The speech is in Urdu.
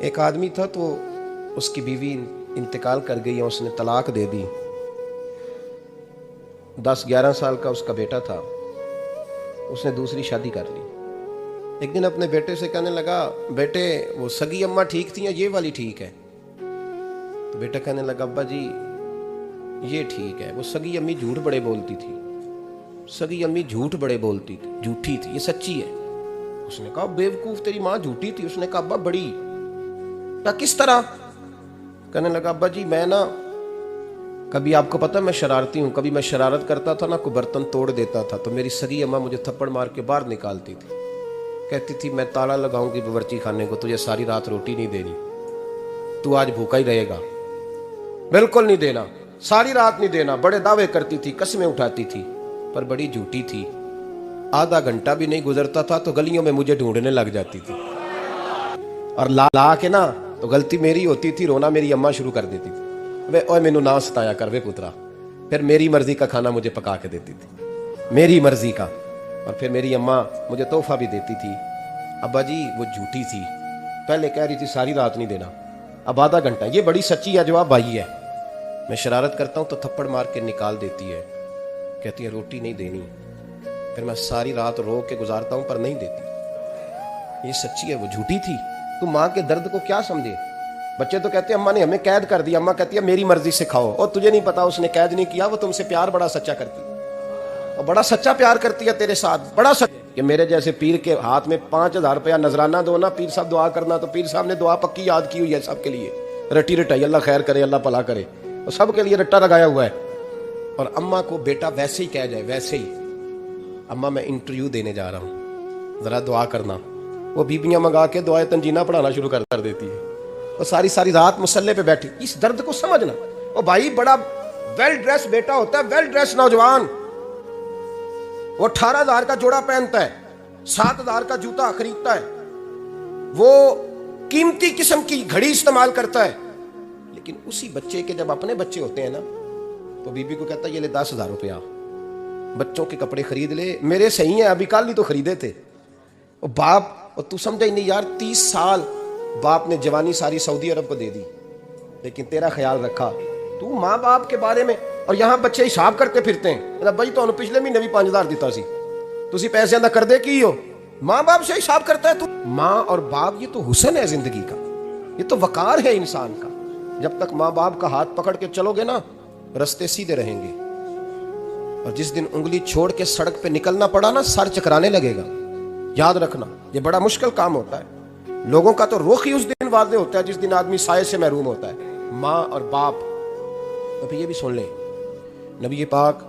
ایک آدمی تھا تو اس کی بیوی انتقال کر گئی اور اس نے طلاق دے دی. 10-11 سال کا اس کا بیٹا تھا. اس نے دوسری شادی کر لی. ایک دن اپنے بیٹے سے کہنے لگا, بیٹے وہ سگی اماں ٹھیک تھی یا یہ والی ٹھیک ہے؟ تو بیٹا کہنے لگا, ابا جی یہ ٹھیک ہے. وہ سگی امی جھوٹ بڑے بولتی تھی, سگی امی جھوٹ بڑے بولتی تھی, جھوٹی تھی, یہ سچی ہے. اس نے کہا, بیوقوف تیری ماں جھوٹی تھی. اس نے کہا, ابا بڑی. کہا کس طرح؟ کہنے لگا, ابا جی میں نا کبھی, آپ کو پتا میں شرارتی ہوں, کبھی میں شرارت کرتا تھا نا, کوئی برتن توڑ دیتا تھا تو میری سگی اماں مجھے تھپڑ مار کے باہر نکالتی تھی. کہتی تھی میں تالا لگاؤں گی باورچی خانے کو, تجھے ساری رات روٹی نہیں دینی, تو آج بھوکا ہی رہے گا. بالکل نہیں دینا, ساری رات نہیں دینا. بڑے دعوے کرتی تھی, قسمیں اٹھاتی تھی, پر بڑی جھوٹی تھی. آدھا گھنٹہ بھی نہیں گزرتا تھا تو گلیوں میں مجھے ڈھونڈنے لگ جاتی تھی, اور لا کے نا تو غلطی میری ہوتی تھی, رونا میری اماں شروع کر دیتی تھی. اوے مینوں نہ ستایا کر وے پترا. پھر میری مرضی کا کھانا مجھے پکا کے دیتی تھی, میری مرضی کا. اور پھر میری اماں مجھے تحفہ بھی دیتی تھی. ابا جی وہ جھوٹی تھی, پہلے کہہ رہی تھی ساری رات نہیں دینا, اب آدھا گھنٹہ. یہ بڑی سچی ہے جواب بھائی ہے. میں شرارت کرتا ہوں تو تھپڑ مار کے نکال دیتی ہے, کہتی ہے روٹی نہیں دینی. پھر میں ساری رات رو کے گزارتا ہوں پر نہیں دیتی. یہ سچی ہے, وہ جھوٹی تھی. تو ماں کے درد کو کیا سمجھے؟ بچے تو کہتے ہیں اماں نے ہمیں قید کر دیا, اماں کہتی ہے میری مرضی سے کھاؤ. اور تجھے نہیں پتا اس نے قید نہیں کیا, وہ تم سے پیار بڑا سچا کرتی, اور بڑا سچا پیار کرتی ہے تیرے ساتھ, بڑا سچا. کہ میرے جیسے پیر کے ہاتھ میں 5000 روپیہ نذرانہ دو نا, پیر صاحب دعا کرنا, تو پیر صاحب نے دعا پکی یاد کی ہوئی ہے سب کے لیے, رٹی رٹائی, اللہ خیر کرے, اللہ بھلا کرے, اور سب کے لیے رٹا لگایا ہوا ہے. اور اماں کو بیٹا ویسے ہی کہہ جائے, ویسے ہی, اماں میں انٹرویو دینے جا رہا ہوں, ذرا دعا کرنا, وہ بیبیاں منگا کے دعائے تنجینہ پڑھانا شروع کر دیتی ہے, اور ساری رات مسلح پہ بیٹھی. اس درد کو سمجھنا. اور بھائی بڑا ویل ڈریس بیٹا ہوتا ہے, ویل ڈریس نوجوان, وہ 18,000 کا جوڑا پہنتا ہے, 7,000 کا جوتا خریدتا ہے, وہ قیمتی قسم کی گھڑی استعمال کرتا ہے. لیکن اسی بچے کے جب اپنے بچے ہوتے ہیں نا, تو بیوی کو کہتا ہے یہ لے 10,000 روپیہ, بچوں کے کپڑے خرید لے, میرے صحیح ہیں, ابھی کل ہی تو خریدے تھے. اور باپ, اور تو سمجھا ہی نہیں یار, 30 سال باپ نے جوانی ساری سعودی عرب کو دے دی, لیکن تیرا خیال رکھا. تو ماں باپ کے بارے میں, اور یہاں بچے حساب کرتے پھرتے ہیں, بھائی تو پچھلے مہینے بھی 5,000 دیتا سی, تسی پیسے اندر کر دے کی ہو, ماں باپ سے حساب کرتا ہے تو. ماں اور باپ یہ تو حسن ہے زندگی کا, یہ تو وقار ہے انسان کا. جب تک ماں باپ کا ہاتھ پکڑ کے چلو گے نا, رستے سیدھے رہیں گے, اور جس دن انگلی چھوڑ کے سڑک پہ نکلنا پڑا نا, سر چکرانے لگے گا. یاد رکھنا, یہ بڑا مشکل کام ہوتا ہے. لوگوں کا تو رخ ہی اس دن واضح ہوتا ہے جس دن آدمی سائے سے محروم ہوتا ہے. ماں اور باپ. ابھی یہ بھی سن لیں, نبی پاک